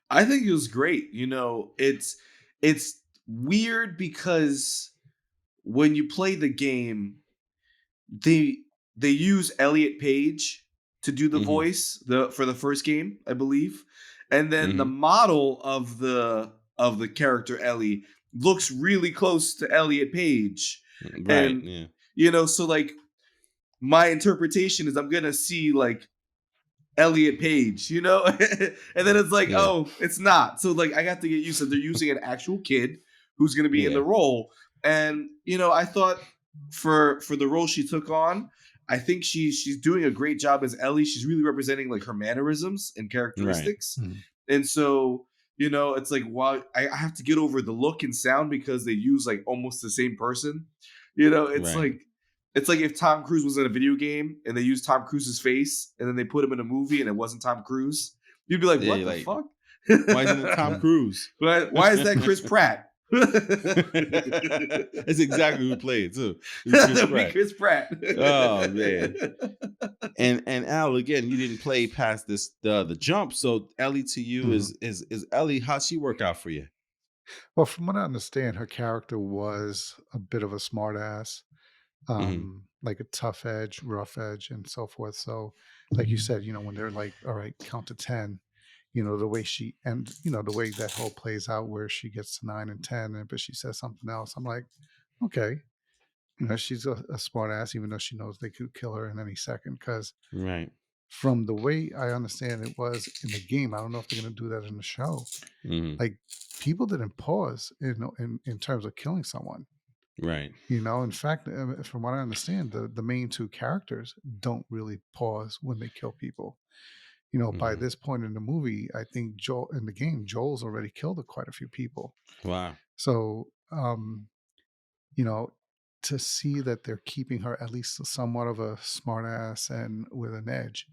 I think it was great. It's weird because when you play the game, they they use Elliot Page to do the Hmm. voice for the first game, I believe. And then the Hmm. model of the character Ellie looks really close to Elliot Page. Right. And Yeah. so like my interpretation is I'm gonna see like Elliot Page, and then it's like, Yeah. oh, it's not. So like, I got to get used to. They're using an actual kid who's going to be in Yeah. the role, and I thought for the role she took on, I think she's doing a great job as Ellie. She's really representing like her mannerisms and Right. characteristics, Mhm. and so it's like wow, I have to get over the look and sound because they use like almost the same person. It's Right. like if Tom Cruise was in a video game and they used Tom Cruise's face and then they put him in a movie and it wasn't Tom Cruise. You'd be like, Yeah. what You're the like, fuck? why isn't it Tom Yeah. Cruise? Why is that Chris Pratt? That's exactly who played too. It was Chris That'd be Pratt. Chris Pratt. Oh man. And Al, again, you didn't play past the jump. So Ellie, to you, Mhm. is Ellie, how'd she work out for you? Well, from what I understand, her character was a bit of a smartass, Hmm. like a tough edge, rough edge, and so forth. So, like you said, when they're like, "All right, count to 10," the way the way that whole plays out, where she gets to 9 and 10, but she says something else. I'm like, okay. she's a smart ass, even though she knows they could kill her in any second. Because Right. from the way I understand it was in the game, I don't know if they're gonna do that in the show. Hmm. Like, people didn't pause in terms of killing someone. Right. In fact, from what I understand, the main two characters don't really pause when they kill people. By Hmm. this point in the movie, I think Joel in the game, Joel's already killed quite a few people. Wow. So, you know, to see that they're keeping her at least somewhat of a smart ass and with an edge,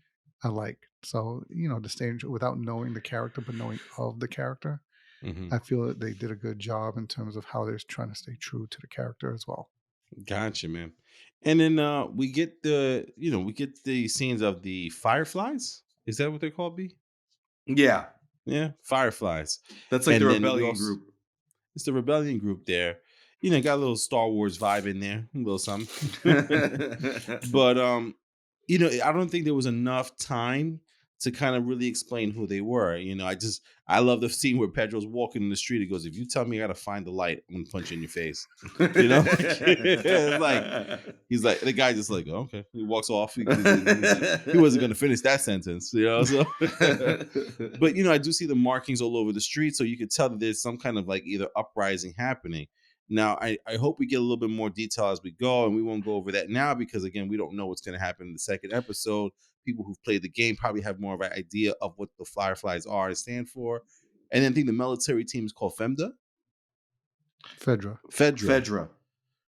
I like. So, the stage without knowing the character, but knowing of the character, Hmm. I feel that they did a good job in terms of how they're trying to stay true to the character as well. Gotcha, man. And then we get the scenes of the fireflies. Is that what they're called? B. Yeah, Yeah, fireflies. that's like the And then we rebellion also group. it's the rebellion group there. Got a little Star Wars vibe in there, a little something. But I don't think there was enough time to kind of really explain who they were. I love the scene where Pedro's walking in the street. He goes, "If you tell me I gotta find the light, I'm gonna punch you in your face." It's like he's like the guy just like, oh, okay. He walks off because he wasn't gonna finish that sentence, So, but I do see the markings all over the street, so you could tell that there's some kind of like either uprising happening. Now, I hope we get a little bit more detail as we go, and we won't go over that now because, again, we don't know what's going to happen in the second episode. People who've played the game probably have more of an idea of what the Fireflies are and stand for. And then I think the military team is called FEMDA? Fedra. Fedra. Fedra.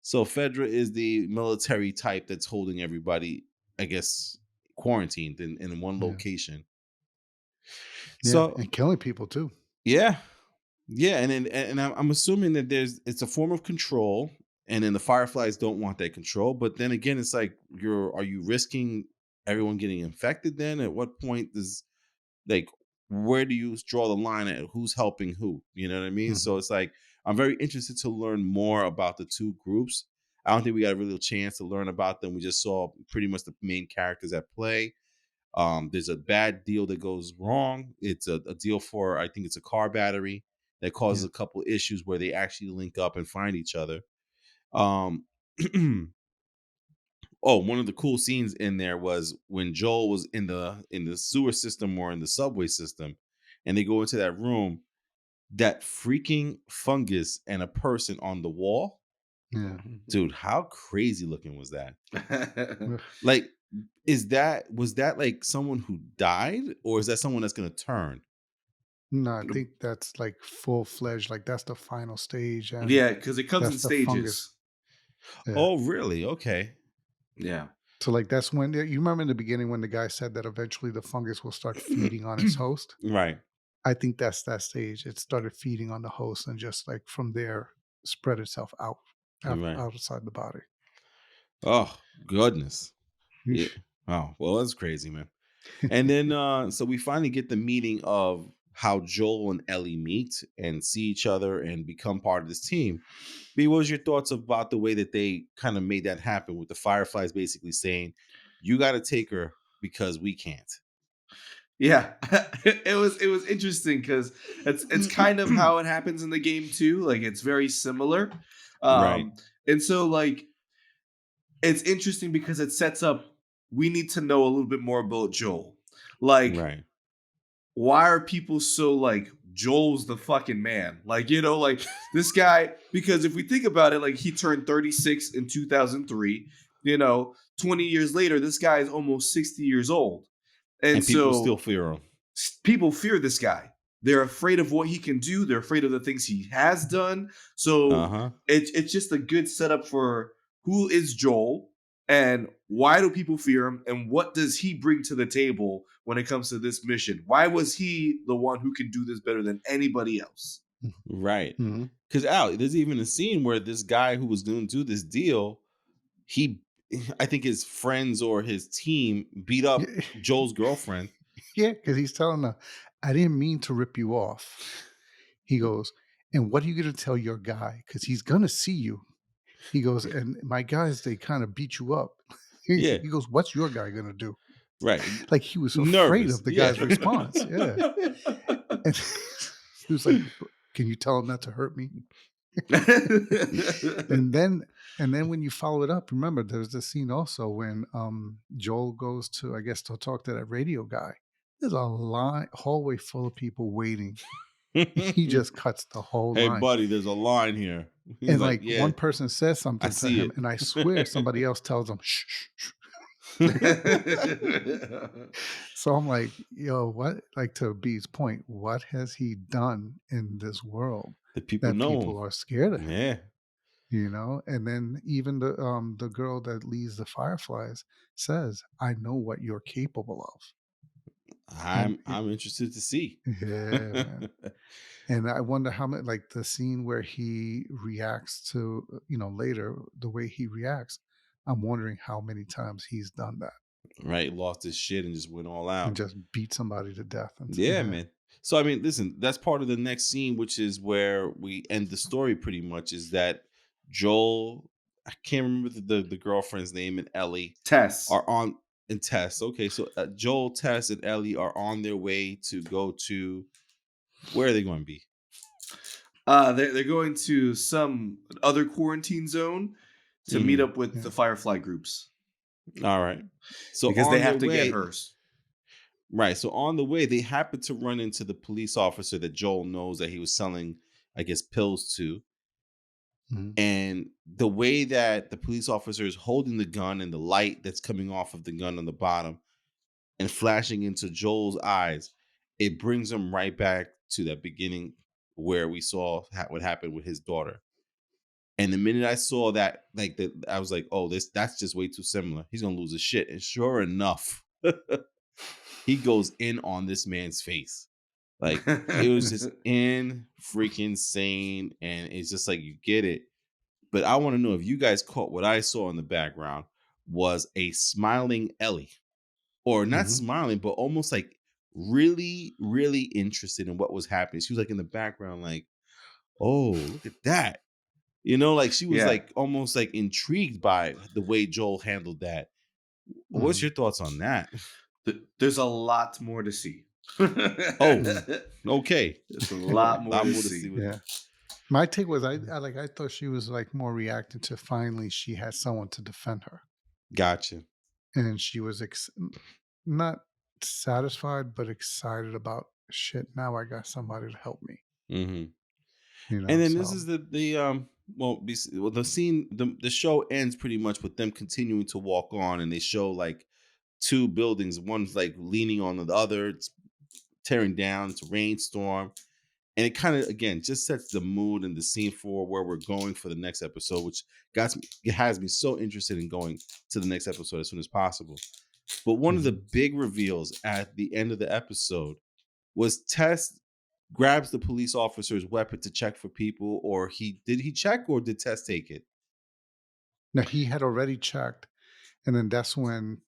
So Fedra is the military type that's holding everybody, I guess, quarantined in one Yeah. location. Yeah, So, and killing people too. yeah. Yeah, and I'm assuming that it's a form of control, and then the Fireflies don't want that control. But then again, it's like are you risking everyone getting infected? Then at what point does like where do you draw the line at who's helping who? You know what I mean? Mhm. So it's like I'm very interested to learn more about the two groups. I don't think we got a real chance to learn about them. We just saw pretty much the main characters at play. There's a bad deal that goes wrong. It's a deal for, I think it's a car battery that causes Yeah. a couple issues where they actually link up and find each other. Um, oh, one of the cool scenes in there was when Joel was in the sewer system or in the subway system, and they go into that room. That freaking fungus and a person on the wall, Yeah. dude. How crazy looking was that? Ugh. Like, was that like someone who died, or is that someone that's gonna turn? No, I think that's like full-fledged, like that's the final stage, and Yeah, because it comes in that's the fungus. stages. Yeah. Oh, really? Okay. Yeah. So like that's when you remember in the beginning when the guy said that eventually the fungus will start feeding on its host? Right. I think that's that stage. It started feeding on the host and just like from there spread itself Right. outside the body. Oh, goodness. Yeah. Yeesh. Oh, well, that's crazy, man. And then so we finally get the meeting of how Joel and Ellie meet and see each other and become part of this team. B, what was your thoughts about the way that they kind of made that happen with the Fireflies basically saying, you got to take her because we can't? Yeah, it was interesting because it's kind of how it happens in the game too. Like it's very similar, Right. and so like it's interesting because it sets up. We need to know a little bit more about Joel. Like, Right. why are people so like Joel's the fucking man? Like like this guy. Because if we think about it, like he turned 36 in 2003. 20 years later, this guy is almost 60 years old, and And people still so fear him. people fear this guy. They're afraid of what he can do. They're afraid of the things he has done. So Uh-huh. it's just a good setup for who is Joel and why do people fear him and what does he bring to the table when it comes to this mission? Why was he the one who can do this better than anybody else? Right. Hmm. Because there's even a scene where this guy who was going to do this deal, I think his friends or his team beat up Yeah, Joel's girlfriend. yeah, because he's telling her, I didn't mean to rip you off. He goes, and what are you going to tell your guy? Because he's going to see you. He goes, and my guys, they kind of beat you up. Yeah. He goes, what's your guy going to do? Right. Like he was afraid Nervous. of the Yeah. guy's response. Yeah. And he was like, can you tell him not to hurt me? And then and then when you follow it up, remember there's this scene also when Joel goes to, I guess, to talk to that radio guy. There's a hallway full of people waiting. He just cuts the whole Hey, line. buddy, there's a line here. He's And like, like yeah, one person says I something to see him, and I swear it. somebody else tells him, shh, shh, shh. So I'm like, yo, what? Like, to B's point, what has he done in this world The people that know people him. are scared of him? Yeah. And then even the girl that leads the Fireflies says, "I know what you're capable of." And I'm interested to see. yeah, man. And I wonder how much, like the scene where he reacts to, later, the way he reacts. I'm wondering how many times he's done that Right. Lost his shit and just went all and out. just beat somebody to death. And Yeah, yeah. man. So I mean, listen, that's part of the next scene, which is where we end the story pretty much, is that Joel, I can't remember the girlfriend's name, and Ellie Tess. are on and Tess. Okay, so Joel, Tess, and Ellie are on their way to go to, where are they going to be? They're going to some other quarantine zone to meet Mhm. up with Yeah. the Firefly groups All right. So because they on their have to get way, hers. right. So on the way, they happen to run into the police officer that Joel knows that he was selling, I guess, pills to. Mhm. And the way that the police officer is holding the gun and the light that's coming off of the gun on the bottom and flashing into Joel's eyes, it brings him right back to that beginning where we saw what happened with his daughter. And the minute I saw that, like that, I was like, "Oh, that's just way too similar. He's gonna lose his shit." And sure enough, he goes in on this man's face. Like it was just in freaking insane, and it's just like you get it. But I want to know if you guys caught what I saw in the background was a smiling Ellie, or not Mhm. smiling, but almost like really, really interested in what was happening. She was like in the background, like, "Oh, look at that." Like she was Yeah. like almost like intrigued by the way Joel handled that. What's Mhm. your thoughts on that? There's a lot more to see. Oh, Mm. okay. It's a A lot more lot to more to see see. with Yeah. My take was I thought she was like more reacting to finally she had someone to defend her. gotcha. And she was not satisfied, but excited about shit. Now I got somebody to help me, Hmm. you And know. then this So is the scene, the show ends pretty much with them continuing to walk on, and they show like two buildings. One's like leaning on the other, it's tearing down. It's a rainstorm, and it kind of again just sets the mood and the scene for where we're going for the next episode, which it has me so interested in going to the next episode as soon as possible. But one of the mhm. big reveals at the end of the episode was Tess grabs the police officer's weapon to check for people, or he check, or did Tess take it? Now he had already checked, and then that's when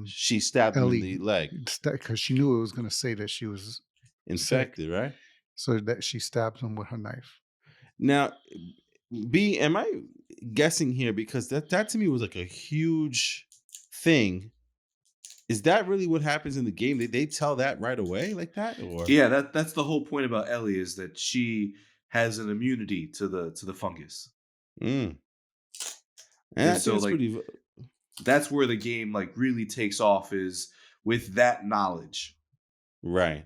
She stabbed him in Ellie, the leg. because she knew it was going to say that she was sick, Infected, right? so that she stabbed him with her knife. Now, B, am I guessing here, because that to me was like a huge thing. Is that really what happens in the game? They tell that right away like that, or Yeah, that's the whole point about Ellie is that she has an immunity to the fungus. mm. And And I think so it's like pretty that's where the game like really takes off is with that knowledge. right.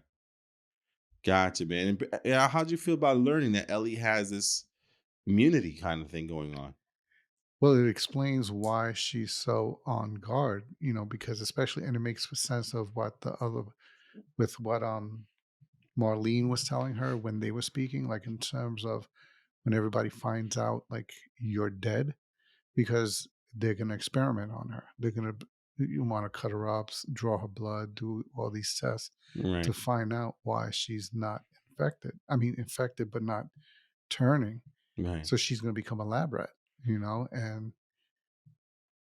Gotcha, man. And yeah, how'd you feel about learning that Ellie has this immunity kind of thing going on? Well, it explains why she's so on guard, because especially, and it makes sense of what the other, with what Marlene was telling her when they were speaking, like in terms of when everybody finds out like you're dead, because they're going to experiment on her. They're going to, you want to cut her up, draw her blood, do all these tests to Right, find out why she's not infected. I mean, infected, but not turning. right, So she's going to become a lab rat,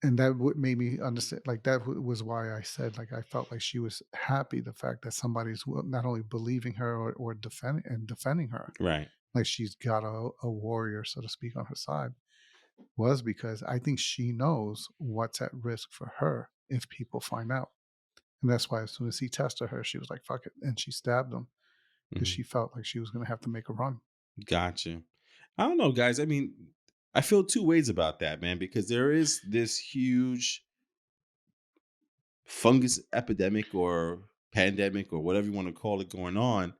and that what made me understand, like that was why I said, like, I felt like she was happy, the fact that somebody's not only believing her, or defending her, right. like she's got a warrior, so to speak, on her side, was because I think she knows what's at risk for her if people find out. And that's why as soon as he tested her, she was like, fuck it. And she stabbed him because Mhm. she felt like she was going to have to make a run. Gotcha. I don't know, guys. I mean, I feel two ways about that, man, because there is this huge fungus epidemic or pandemic or whatever you want to call it going on.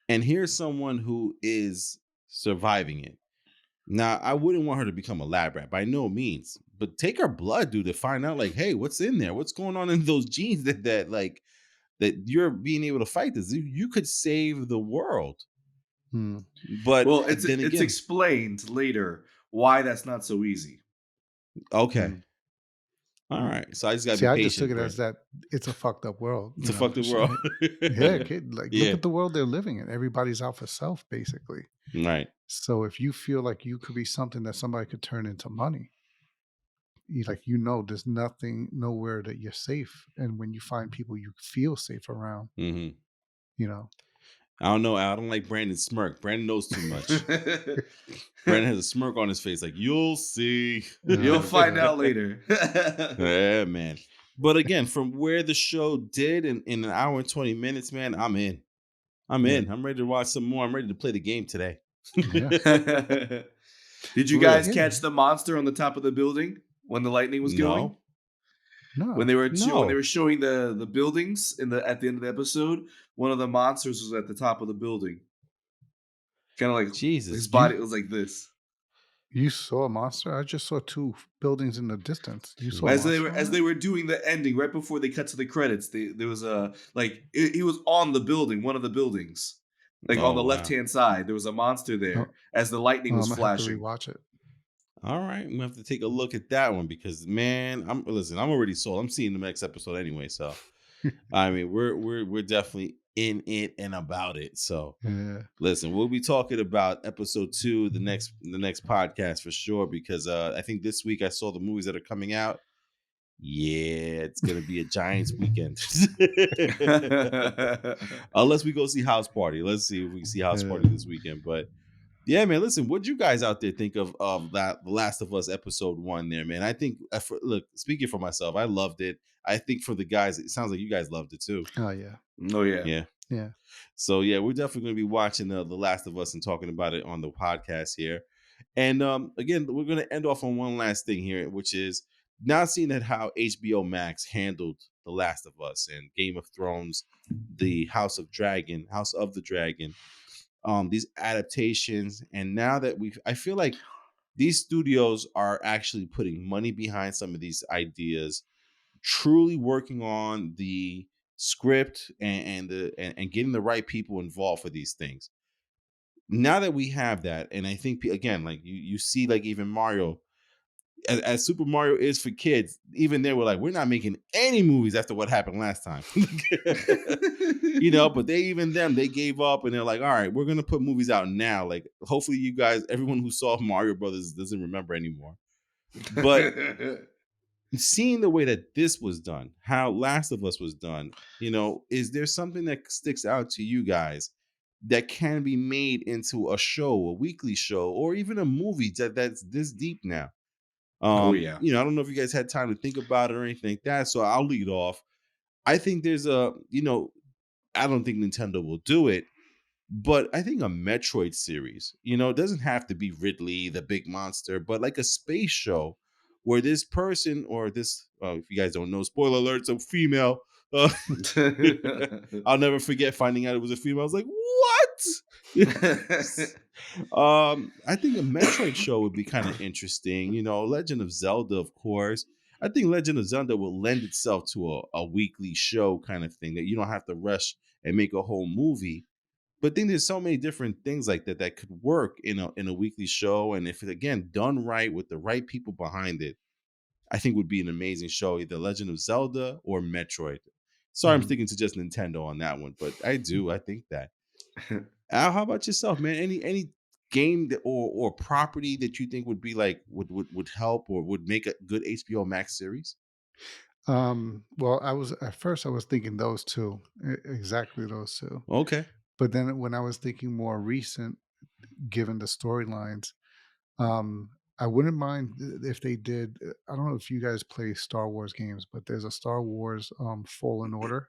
And here's someone who is surviving it. Now, I wouldn't want her to become a lab rat by no means, but take her blood, dude, to find out, like, hey, what's in there? What's going on in those genes that you're being able to fight this? You could save the world. Hmm. But Well, then it's again, explained later why that's not so easy. okay. Hmm. All Hmm. right. So I just gotta See, be I just took patient it for as it. that it's a fucked up world, It's a fucked up just world. yeah, kid, like, look Yeah. at the world they're living in. Everybody's out for self, basically. Right. So if you feel like you could be something that somebody could turn into money, there's nothing nowhere that you're safe, and when you find people you feel safe around, Hmm. you know? I don't know. I don't like Brandon's smirk. Brandon knows too much. Brandon has a smirk on his face, like you'll see. You'll Oh find god. out later. Yeah, man. But again, from where the show did in an hour and 20 minutes, man, I'm in. I'm Yeah. in. I'm ready to watch some more. I'm ready to play the game today. Yeah. Did you For real. guys Yeah. catch the monster on the top of the building when the lightning was going? No. No. When they were No. showing the buildings at the end of the episode, one of the monsters was at the top of the building. Kind of like his Jesus. You body was like this. you saw a monster? I just saw two buildings in the distance. You saw a Jeez. monster on As that? they were doing the ending, right before they cut to the credits, there was a he was on the building, one of the buildings, like on Oh the left wow. hand side. There was a monster there Oh, as the lightning oh, was I'm gonna have to flashing. rewatch it. All right. I'm gonna have to take a look at that one because man, I'm already sold. I'm seeing the next episode anyway. So I mean, we're definitely in it and about it. So Yeah. listen, we'll be talking about episode 2 the next podcast for sure because I think this week I saw the movies that are coming out. Yeah, it's gonna be a Giants weekend. Unless we go see House Party. Let's see if we see House Yeah. Party this weekend. But yeah, man, listen, what'd you guys out there think of that The Last of Us episode 1 there, man? I think look, speaking for myself, I loved it. I think for the guys, it sounds like you guys loved it too. Oh, yeah. Oh yeah. Yeah. Yeah. So yeah, we're definitely going to be watching the Last of Us and talking about it on the podcast here. And again, we're going to end off on one last thing here, which is now seeing that how HBO Max handled The Last of Us and Game of Thrones, the House of the Dragon, these adaptations, and now that I feel like these studios are actually putting money behind some of these ideas, truly working on the script and getting the right people involved for these things. Now that we have that, and I think again, like you see, like even Mario, as Super Mario is for kids, even they were like, we're not making any movies after what happened last time. But they gave up and they're like, all right, we're gonna put movies out now. Like, hopefully, you guys, everyone who saw Mario Brothers doesn't remember anymore. But seeing the way that this was done, how Last of Us was done, is there something that sticks out to you guys that can be made into a show, a weekly show, or even a movie that's this deep now? Oh yeah. I don't know if you guys had time to think about it or anything like that, so I'll lead off. I think I don't think Nintendo will do it, but I think a Metroid series, it doesn't have to be Ridley, the big monster, but like a space show where this person or this, if you guys don't know, spoiler alert, it's a female. Uh, I'll never forget finding out it was a female. I was like, what? I think a Metroid show would be kind of interesting. Legend of Zelda, of course. I think Legend of Zelda will lend itself to a weekly show kind of thing that you don't have to rush and make a whole movie. But I think there's so many different things like that that could work in a weekly show, and if it again done right with the right people behind it, I think would be an amazing show, either Legend of Zelda or Metroid. Sorry, I'm Mhm. sticking to just Nintendo on that one, but I think that. Al, how about yourself, man? Any game or property that you think would be like would help or would make a good HBO Max series? Well, at first I was thinking those two, exactly those two. Okay. But then when I was thinking more recent, given the storylines, um, I wouldn't mind if they did. I don't know if you guys play Star Wars games, but there's a Star Wars Fallen Order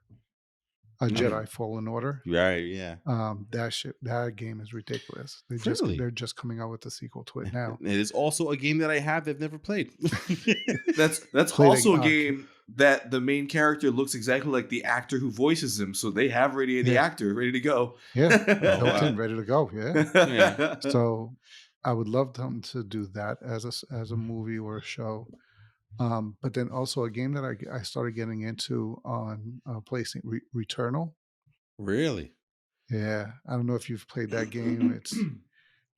Jedi Fallen Order. Right, yeah. That game is ridiculous. Really? They're just coming out with a sequel to it now. It is also a game that I have that I've never played. That's Play also a that- game that the main character looks exactly like the actor who voices him, so they have the Yeah. actor ready to go. Yeah, Oh, built wow. in, ready to go. Yeah. Yeah. So I would love them to do that as a movie or a show. But then also a game that I started getting into on PlayStation, Returnal. Really? Yeah, I don't know if you've played that game. It's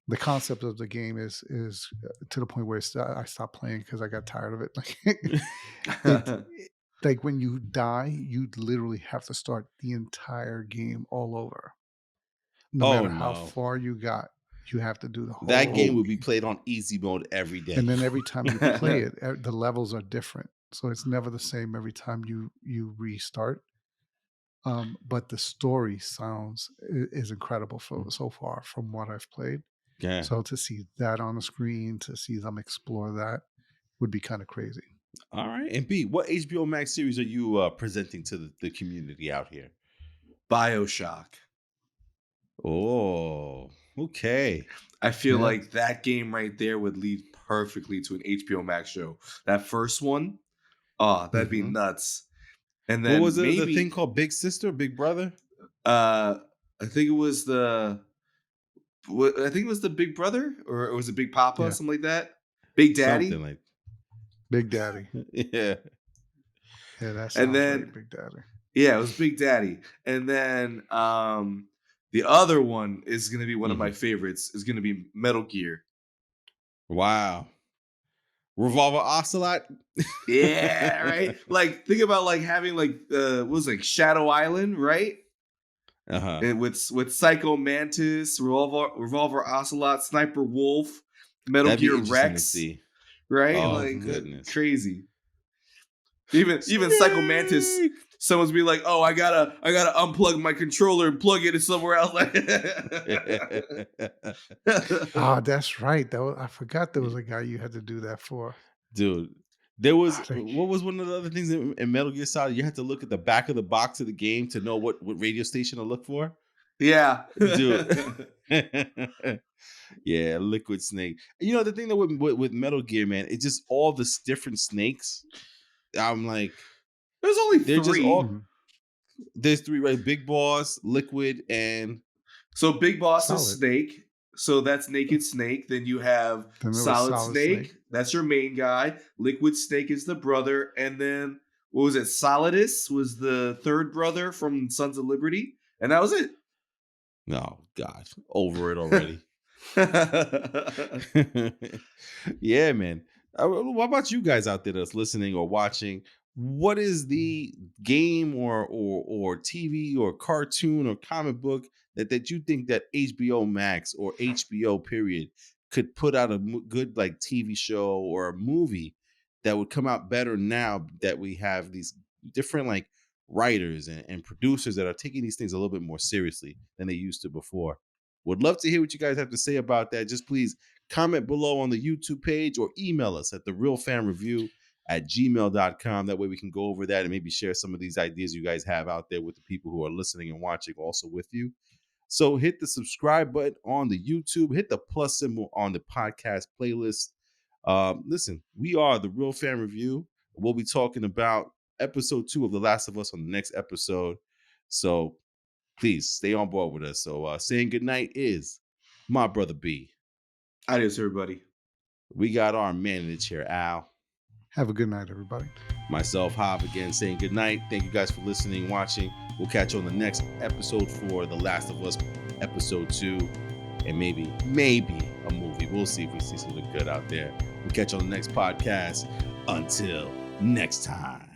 the concept of the game is to the point where I stopped playing because I got tired of it. Like when you die, you literally have to start the entire game all over. No Oh, matter how no. far you got, you have to do the whole That game would be game. played on easy mode every day. And then every time you play it, the levels are different. So it's never the same every time you restart. But the story is incredible so far from what I've played. Yeah. So to see that on the screen, to see them explore that would be kind of crazy. All right. And B, what HBO Max series are you presenting to the community out here? BioShock. Oh, okay. I feel Yeah. like that game right there would lead perfectly to an HBO Max show. That first one, that'd be nuts. And then What was maybe the thing called Big Sister, Big Brother? I think it was the Big Brother, or it was a Big Papa, Yeah. something like that. Big Daddy. Something like Big Daddy. yeah. Yeah, that sounds And then right, Big Daddy. yeah, it was Big Daddy. And then the other one is gonna be one of my favorites. Is gonna be Metal Gear. Wow. Revolver Ocelot. Yeah, right. Like think about like having like what was it, like Shadow Island, right? Uh-huh. And with Psycho Mantis, Revolver Ocelot, Sniper Wolf, Metal That'd be Gear interesting to Rex, see. right? Oh, Like goodness. crazy. Even Psycho Mantis, Snake! someone's be like, "Oh, I gotta unplug my controller and plug it in somewhere else." Oh, that's right. I forgot there was a guy you had to do that for. Dude, there was Thank what was one of the other things in Metal Gear Solid? You had to look at the back of the box of the game to know what radio station to look for. Yeah, Dude. Yeah, Liquid Snake. You know the thing that with Metal Gear, man, it's just all this different snakes. I'm like, there's only they're three. just all. Mhm. There's three, right? Big Boss, Liquid, and So Big Boss is Solid. Snake. So that's Naked Snake. Then you have Then there was Solid Solid Snake. Snake. That's your main guy. Liquid Snake is the brother. And then what was it? Solidus was the third brother from Sons of Liberty. And that was it. no, God, over it already. Yeah, man. What about you guys out there that's listening or watching? What is the game or TV or cartoon or comic book that you think that HBO Max or HBO period could put out a good like TV show or a movie that would come out better now that we have these different like writers and producers that are taking these things a little bit more seriously than they used to before? Would love to hear what you guys have to say about that. Just please comment below on the YouTube page or email us at therealfanreview@gmail.com. That way we can go over that and maybe share some of these ideas you guys have out there with the people who are listening and watching also with you. So hit the subscribe button on the YouTube, hit the plus symbol on the podcast playlist. Listen, we are The Real Fan Review. We'll be talking about episode 2 of The Last of Us on the next episode. So please stay on board with us. So saying goodnight is my brother B. Adios, everybody. We got our man in the chair, Al. Have a good night, everybody. Myself, Hav, again saying goodnight. Thank you guys for listening, watching. We'll catch you on the next episode for The Last of Us episode 2. And maybe a movie. We'll see if we see something good out there. We'll catch you on the next podcast. Until next time.